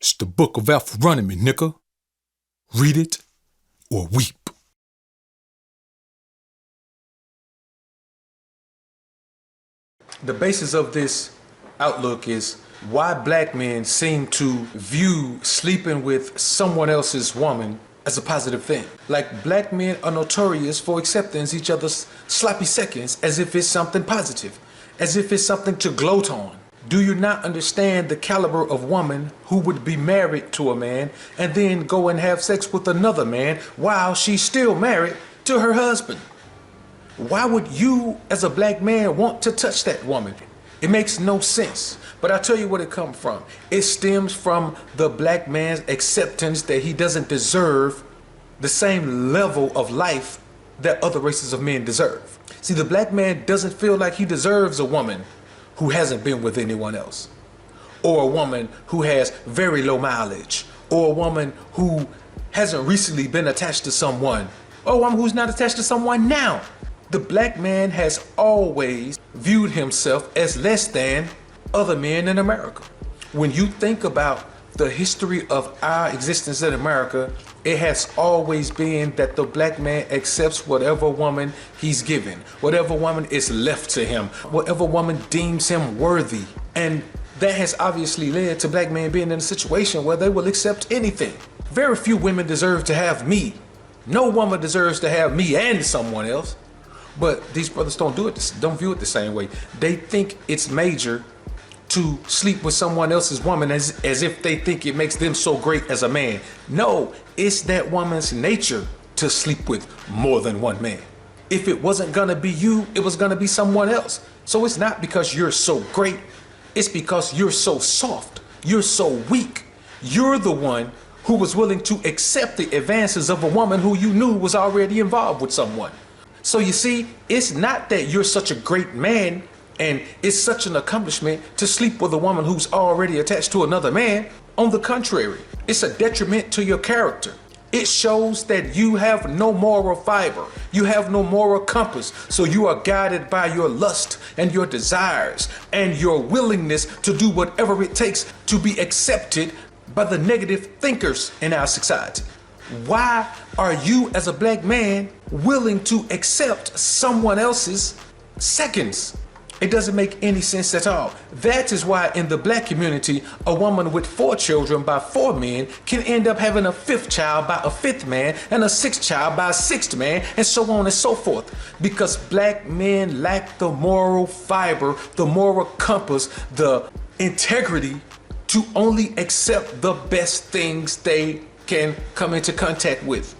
It's the book of Alpha running me, nigga. Read it or weep. The basis of this outlook is why black men seem to view sleeping with someone else's woman as a positive thing. Like, black men are notorious for accepting each other's sloppy seconds as if it's something positive, as if it's something to gloat on. Do you not understand the caliber of woman who would be married to a man and then go and have sex with another man while she's still married to her husband? Why would you, as a black man, want to touch that woman? It makes no sense. But I'll tell you where it comes from. It stems from the black man's acceptance that he doesn't deserve the same level of life that other races of men deserve. See, the black man doesn't feel like he deserves a woman who hasn't been with anyone else, or a woman who has very low mileage, or a woman who hasn't recently been attached to someone, or a woman who's not attached to someone now. The black man has always viewed himself as less than other men in America. When you think about the history of our existence in America, it has always been that the black man accepts whatever woman he's given, whatever woman is left to him, whatever woman deems him worthy. And that has obviously led to black men being in a situation where they will accept anything. Very few women deserve to have me. No woman deserves to have me and someone else. But these brothers don't view it the same way. They think it's major to sleep with someone else's woman as if they think it makes them so great as a man. No, it's that woman's nature to sleep with more than one man. If it wasn't gonna be you, it was gonna be someone else. So it's not because you're so great, it's because you're so soft, you're so weak. You're the one who was willing to accept the advances of a woman who you knew was already involved with someone. So you see, it's not that you're such a great man and it's such an accomplishment to sleep with a woman who's already attached to another man. On the contrary, it's a detriment to your character. It shows that you have no moral fiber. You have no moral compass. So you are guided by your lust and your desires and your willingness to do whatever it takes to be accepted by the negative thinkers in our society. Why are you, as a black man, willing to accept someone else's seconds? It doesn't make any sense at all. That is why in the black community, a woman with 4 children by 4 men can end up having a 5th child by a 5th man and a 6th child by a 6th man, and so on and so forth. Because black men lack the moral fiber, the moral compass, the integrity to only accept the best things they can come into contact with.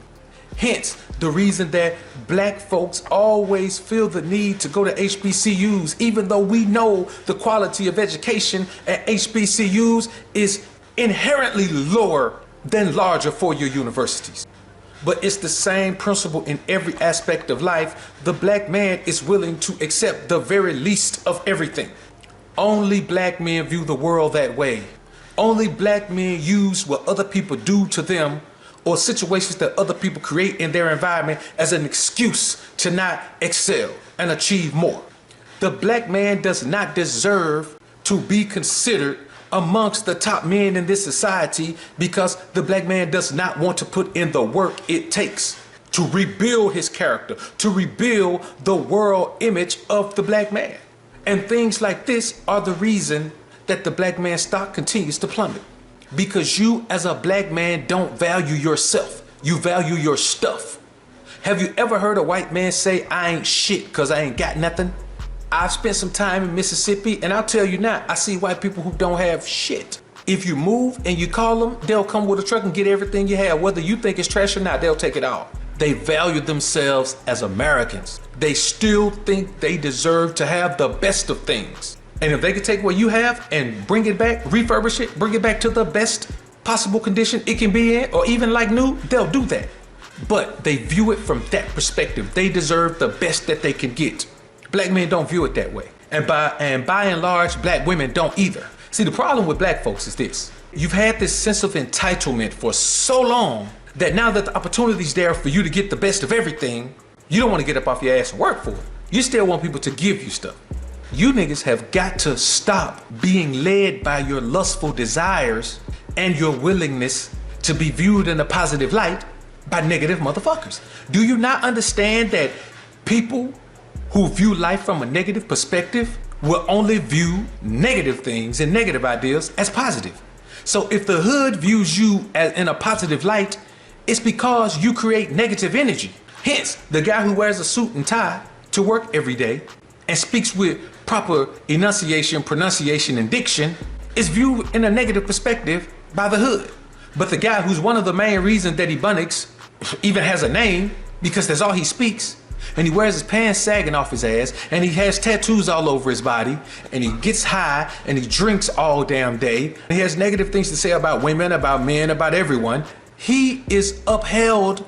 Hence, the reason that black folks always feel the need to go to HBCUs, even though we know the quality of education at HBCUs is inherently lower than larger four-year universities. But it's the same principle in every aspect of life. The black man is willing to accept the very least of everything. Only black men view the world that way. Only black men use what other people do to them or situations that other people create in their environment as an excuse to not excel and achieve more. The black man does not deserve to be considered amongst the top men in this society because the black man does not want to put in the work it takes to rebuild his character, to rebuild the world image of the black man. And things like this are the reason that the black man's stock continues to plummet. Because you as a black man don't value yourself, you value your stuff. Have you ever heard a white man say, I ain't shit cause I ain't got nothing? I've spent some time in Mississippi and I'll tell you now, I see white people who don't have shit. If you move and you call them, they'll come with a truck and get everything you have. Whether you think it's trash or not, they'll take it all. They value themselves as Americans. They still think they deserve to have the best of things. And if they could take what you have and bring it back, refurbish it, bring it back to the best possible condition it can be in, or even like new, they'll do that. But they view it from that perspective. They deserve the best that they can get. Black men don't view it that way. And by and large, black women don't either. See, the problem with black folks is this. You've had this sense of entitlement for so long that now that the opportunity's there for you to get the best of everything, you don't want to get up off your ass and work for it. You still want people to give you stuff. You niggas have got to stop being led by your lustful desires and your willingness to be viewed in a positive light by negative motherfuckers. Do you not understand that people who view life from a negative perspective will only view negative things and negative ideas as positive? So if the hood views you as in a positive light, it's because you create negative energy. Hence, the guy who wears a suit and tie to work every day and speaks with proper enunciation, pronunciation, and diction is viewed in a negative perspective by the hood. But the guy who's one of the main reasons that Ebonics even has a name, because that's all he speaks, and he wears his pants sagging off his ass, and he has tattoos all over his body, and he gets high, and he drinks all damn day, and he has negative things to say about women, about men, about everyone. He is upheld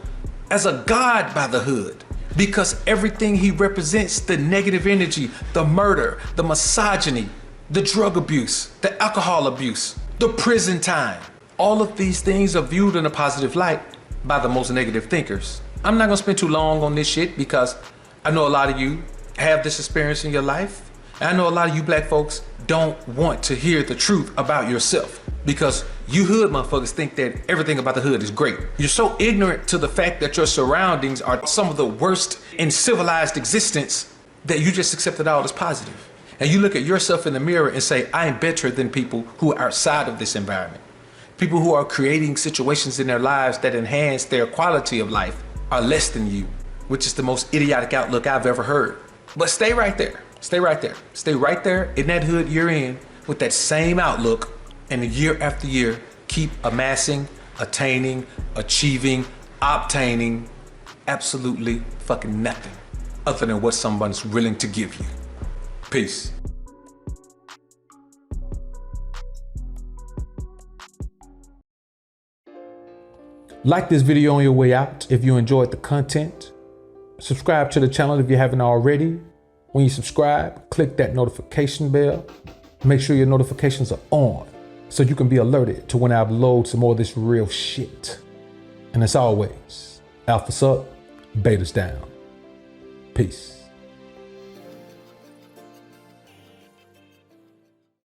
as a god by the hood because everything he represents, the negative energy, the murder, the misogyny, the drug abuse, the alcohol abuse, the prison time, all of these things are viewed in a positive light by the most negative thinkers. I'm not gonna spend too long on this shit because I know a lot of you have this experience in your life. And I know a lot of you black folks don't want to hear the truth about yourself because you hood motherfuckers think that everything about the hood is great. You're so ignorant to the fact that your surroundings are some of the worst in civilized existence that you just accept it all as positive. And you look at yourself in the mirror and say, I am better than people who are outside of this environment. People who are creating situations in their lives that enhance their quality of life are less than you, which is the most idiotic outlook I've ever heard. But stay right there. Stay right there. Stay right there in that hood you're in with that same outlook, and year after year, keep amassing, attaining, achieving, obtaining absolutely fucking nothing other than what someone's willing to give you. Peace. Like this video on your way out if you enjoyed the content. Subscribe to the channel if you haven't already. When you subscribe, click that notification bell. Make sure your notifications are on so you can be alerted to when I upload some more of this real shit. And as always, alpha's up, beta's down. Peace.